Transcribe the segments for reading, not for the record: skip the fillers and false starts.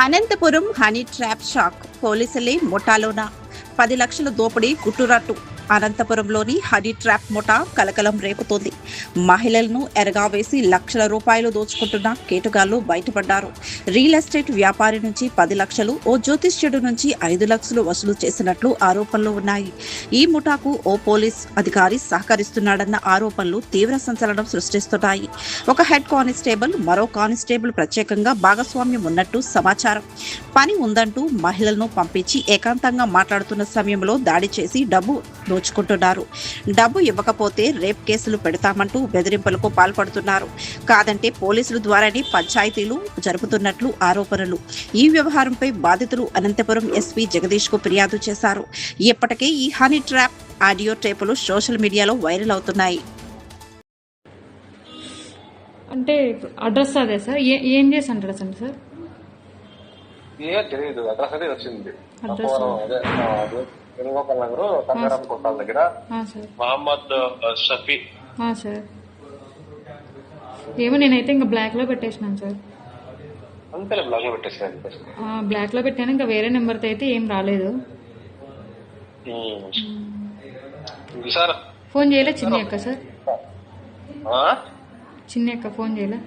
Anantapuram honey trap shock పోలీసులే ముఠాలోన 10 లక్షల దోపిడీ గుట్టురట్టు. అనంతపురంలోని హనీ ట్రాప్ ముఠా కలకలం రేపుతోంది. మహిళలను ఎరగావేసి లక్షల రూపాయలు దోచుకుంటున్న కేటుగాళ్లు బయటపడ్డారు. రియల్ ఎస్టేట్ వ్యాపారి నుంచి 10 లక్షలు, ఓ జ్యోతిష్యుడు నుంచి 5 లక్షలు వసూలు చేసినట్లు ఆరోపణలు ఉన్నాయి. ఈ ముఠాకు ఓ పోలీస్ అధికారి సహకరిస్తున్నాడన్న ఆరోపణలు తీవ్ర సంచలనం సృష్టిస్తున్నాయి. ఒక హెడ్ కానిస్టేబుల్ మరో కానిస్టేబుల్ ప్రత్యేకంగా భాగస్వామ్యం ఉన్నట్టు సమాచారం. పని ఉందంటూ మహిళలను పంపించి ఏకాంతంగా మాట్లాడుతున్న సమయంలో దాడి చేసి డబ్బు దోచుకుంటున్నారు. డబ్బు ఇవ్వకపోతే రేప్ కేసులు పెడతామంటూ బెదిరింపులకు పాల్పడుతున్నారు. కాదంటే పోలీసుల ద్వారానే పంచాయతీలు జరుపుతున్నట్లు ఆరోపణలు. ఈ వ్యవహారంపై బాధితులు అనంతపురం ఎస్పీ జగదీష్ కు ఫిర్యాదు చేశారు. ఇప్పటికే ఈ హనీ ట్రాప్ ఆడియో టేపులు సోషల్ మీడియాలో వైరల్ అవుతున్నాయి. అంటే అడ్రస్ అదే సార్, ఏం చేసి అడ్రస్ అండి సార్? తెలియదు, అడ్రస్ అనేది వచ్చింది. అడ్రస్ వేణుగోపాల్ నగర్ కంగారం కొట్టాల దగ్గర మహమ్మద్ షఫీ. సార్ ఏమో నేనైతే ఇంకా బ్లాక్ లో పెట్టేసినాను సార్. అంతే బ్లాక్ లో పెట్టేసాను. బ్లాక్ లో పెట్టాను, ఇంకా వేరే నెంబర్ తో అయితే ఏం రాలేదు. సార్ ఫోన్ చేయలే చిన్ని అక్క సార్? చిన్ని అక్క ఫోన్ చేయలే?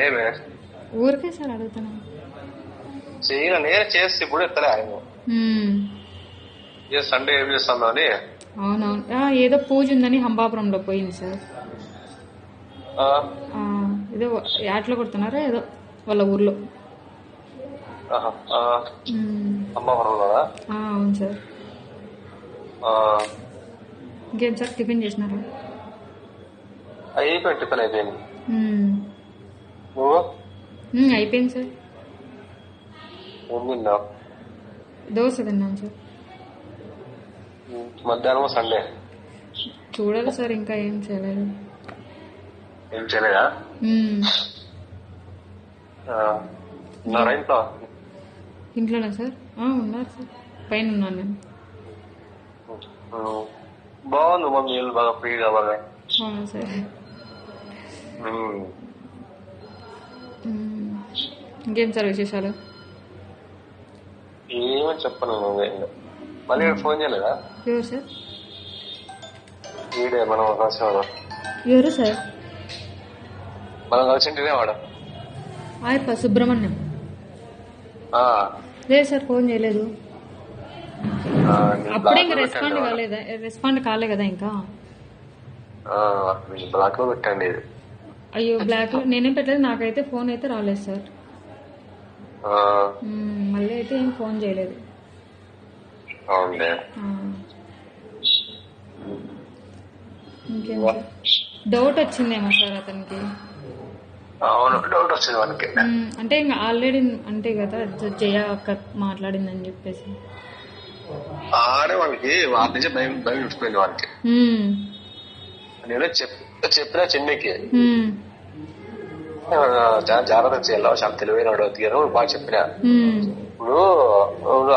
ఏమే ఊరికే సార్ అడుగుతాను. చేయలే, నేను చేస్తే ఇప్పుడు ఎత్తలే ఆయన. సండే ఏం చేస్తాను అని. అవునవును, ఏదో పూజ ఉందని హంబాపురంలో పోయింది సార్. ఏదో యాట్లో కొడుతున్నారా ఏదో వాళ్ళ ఊర్లో. అవును సార్. ఇంకేం సార్ టిఫిన్ చేసినారా? అయిపోయింది. అయిపోయింది సార్. దోశ తిన్నాను సార్. మధ్యాహ్నం సండే చూడాలి సార్, ఇంకా ఏం చేయలేదు. ఏం చేయలేదా? ఇంట్లోనా సార్? ఉన్నారు సార్, పైన ఉన్నాను నేను. బాగుంది మమ్మీ, బాగా ఫ్రీగా బాగా. అవునా సార్. ఇంకేం సార్ విశేషాలు? ఏమని చెప్పను. మళ్ళీ ఫోన్ చేయలేదా? ఎవరు సార్? వీడే మనం కలిసేవాడు. ఎవరు సార్? మనం కలిసింటేనే వాడు. ఆయప్ప సుబ్రహ్మణ్యం. లేదు సార్, ఫోన్ చేయలేదు. అప్పుడే ఇంకా రెస్పాండ్ కాలే కదా ఇంకా. బ్లాక్ లో పెట్టండి. అయ్యో బ్లాక్ లో నేనేం పెట్టలేదు, నాకైతే ఫోన్ అయితే రాలేదు సార్. మళ్ళీ అయితే ఏం ఫోన్ చేయలేదు. ఇంకేం సార్? డౌట్ వచ్చిందేమో సార్ అతనికి. అవును, డౌట్ వచ్చింది మనకి. అంటే ఇంకా ఆల్రెడీ అంటే కదా జయ అక్క మాట్లాడిందని చెప్పేసి ఆడే వాళ్ళకి వాళ్ళ నుంచి భయం ఉడిపోయింది వాళ్ళకి. నేను చెప్పిన చెన్నైకి చాలా జాగ్రత్త చేయాలి, చాలా తెలివైన తీరు బాగా చెప్పిన. ఇప్పుడు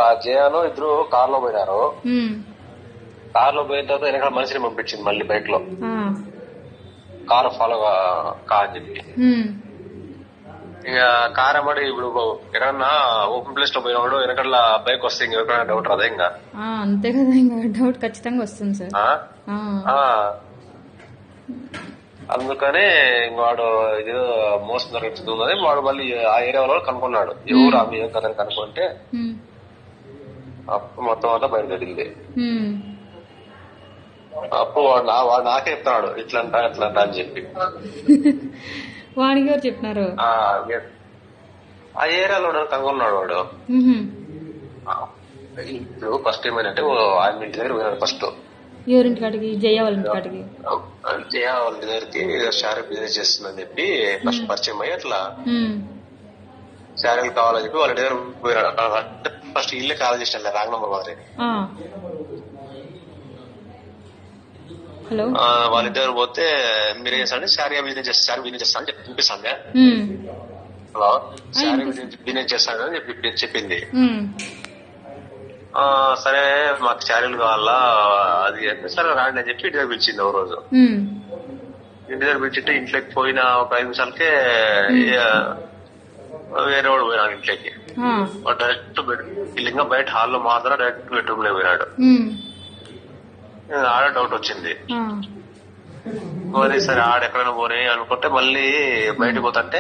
ఆ జయాను ఇద్దరు కార్ లో పోయినారు. కార్ లో పోయిన తర్వాత వెనకాల మనిషిని పంపించింది మళ్ళీ బైక్ లో. కారు ఫాలో కా అని చెప్పి ఇక కార్ అమ్మడి ఇప్పుడు ఎక్కడన్నా ఓపెన్ ప్లేస్ లో పోయినప్పుడు వెనకాల బైక్ వస్తే ఇంకెవరికైనా డౌట్ రాదా? ఇంకా అంతే కదా, ఇంకా డౌట్ ఖచ్చితంగా వస్తుంది సార్. అందుకనే వాడు ఏదో మోసం జరుగుతుంది. వాడు మళ్ళీ ఆ ఏరియా వాళ్ళు కనుక్కున్నాడు, ఎవరు ఆమె ఏం కదని కనుక్కుంటే అప్పుడు మొత్తం అంతా బయలుదేరింది. అప్పుడు వాడు నాకే చెప్తున్నాడు ఇట్లంట అట్లంట అని చెప్పి. వాడికి ఎవరు చెప్పినారు? ఆ ఏరియాలో కనుక్కున్నాడు వాడు. ఇప్పుడు ఫస్ట్ ఏమైందంటే ఆయన ఇంటి దగ్గర పోయినాడు. ఫస్ట్ ఎవరింటి కాడికి? జయ వాళ్ళ ఇంటి కాడికి. జయ వాళ్ళ దగ్గరికి శారీ బిజినెస్ చేస్తుందని చెప్పి ఫస్ట్ పరిచయం అయ్యి అట్లా శారీలు కావాలని చెప్పి వాళ్ళ దగ్గర పోయినాడు. ఫస్ట్ ఇల్లే కాల్ చేసిన రాంగ్ నంబర్ మాదిరి. వాళ్ళిద్దరు పోతే మీరేం చేస్తారంటే శారీ బిజినెస్ చేస్తా అని చెప్పి వినిపిస్తాండే. హలో, శారీ బిజినెస్ చేస్తాను అని చెప్పి చెప్పింది. సరే మాకు శారీలు కావాలా అది అంటే సరే రాండి అని చెప్పి ఇంటి దగ్గర పిలిచింది. ఒక రోజు ఇంటి దగ్గర పిలిచింటే ఇంట్లోకి పోయిన ఒక 5 నిమిషాలకే వేరే వాడు పోయినాడు ఇంట్లోకి. వాడు డైరెక్ట్ ఇంకా బయట హాల్లో మాత్రం డైరెక్ట్ బెడ్రూమ్ లో పోయినాడు. ఆడ డౌట్ వచ్చింది. మరి సరే ఆడెక్కడైనా పోనీ అనుకుంటే మళ్ళీ బయటకు పోతుంటే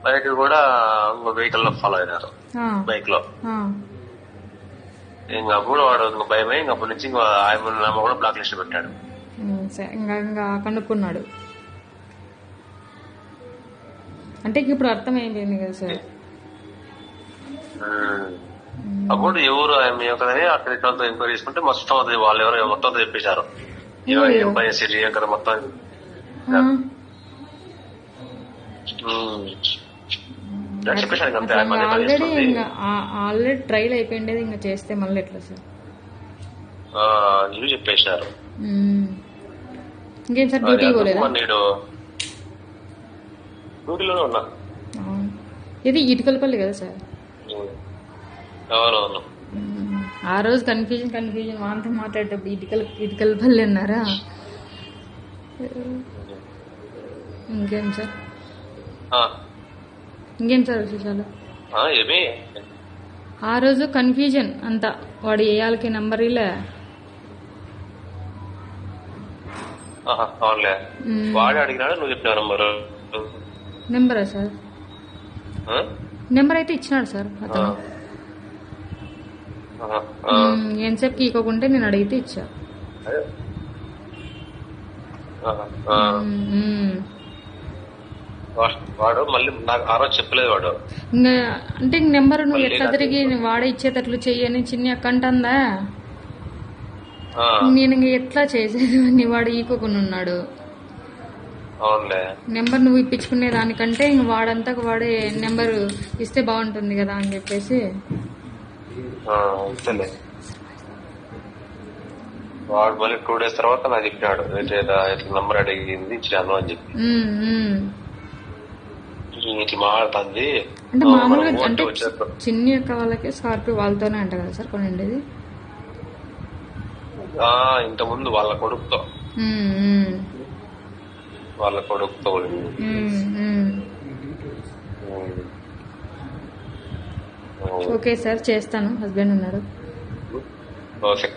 బయటకు కూడా ఇంకో వెహికల్ లో ఫాలో అయినారు బైక్ లో. ఇంకా అప్పుడు వాడు ఇంకా భయమే, ఇంక అప్పటి నుంచి ఇంకా ఆయన కూడా బ్లాక్ లిస్ట్ పెట్టాడు. ఇంకా కనుక్కున్నాడు అంటే ఇప్పుడు అర్థం అయిపోయింది కదా సార్. అప్పుడు ఎవరు ఆయన కదని అక్కడ ఎంక్వైరీ చేసుకుంటే మొత్తం అది వాళ్ళు ఎవరో మొత్తం చెప్పేశారు. మొత్తం ఆల్రెడీ ట్రైల్ అయిపోయింది. ఇంకా చేస్తే మళ్ళీ ఎట్లా సార్ ఇవి చెప్పేశారు. ఇంకేం సార్ డ్యూటీ పోలేదా? డ్యూటీలోనే ఉన్నా. ఇది ఇటుకలపల్లి కదా సార్? అవునవును. ఆ రోజు కన్ఫ్యూజన్ వాంతో మాట్లాడేటప్పుడు ఇటుకలపల్లి అన్నారా? ఇంకేం సార్ విశేషాలు? ఆ రోజు కన్ఫ్యూజన్ అంతా వాడు ఏయాలకి నంబర్ ఇలా వాడు అడిగినాడు, నువ్వు చెప్పిన నెంబరా సార్? నెంబర్ అయితే ఇచ్చినాడు సార్ అతను. ఎంతసేపుకి ఇవ్వకుంటే నేను అడిగితే ఇచ్చా. వాడు మళ్ళీ నాకు ఆ రోజు చెప్పలేదు వాడు. ఇంకా అంటే నెంబర్ నువ్వు ఎట్లా తిరిగి వాడే ఇచ్చేటట్లు చెయ్యని చిన్ని అక్కంటుందా? నేను ఇంక ఎట్లా చేసేది అని వాడు ఈకోకుండా ఉన్నాడు. నెంబర్ నువ్వు ఇప్పించుకునే దానికంటే ఇంక వాడంతా వాడే నెంబర్ ఇస్తే బాగుంటుంది కదా అని చెప్పేసి వాడు మళ్ళీ 2 days తర్వాత నాకు చెప్పినాడు, నంబర్ అడిగింది ఇచ్చాను అని చెప్పి. ఇట్లా మాట్లాడుతుంది అంటే మామూలుగా అంటే చిన్ని యొక్క వాళ్ళకి స్కార్పియో వాళ్ళతోనే అంట కదా సార్ కొనిండేది? ఇంత ముందు వాళ్ళ కొడుకుతో ఓకే సార్ చేస్తాను, హస్బెండ్ ఉన్నాడు. ఓకే.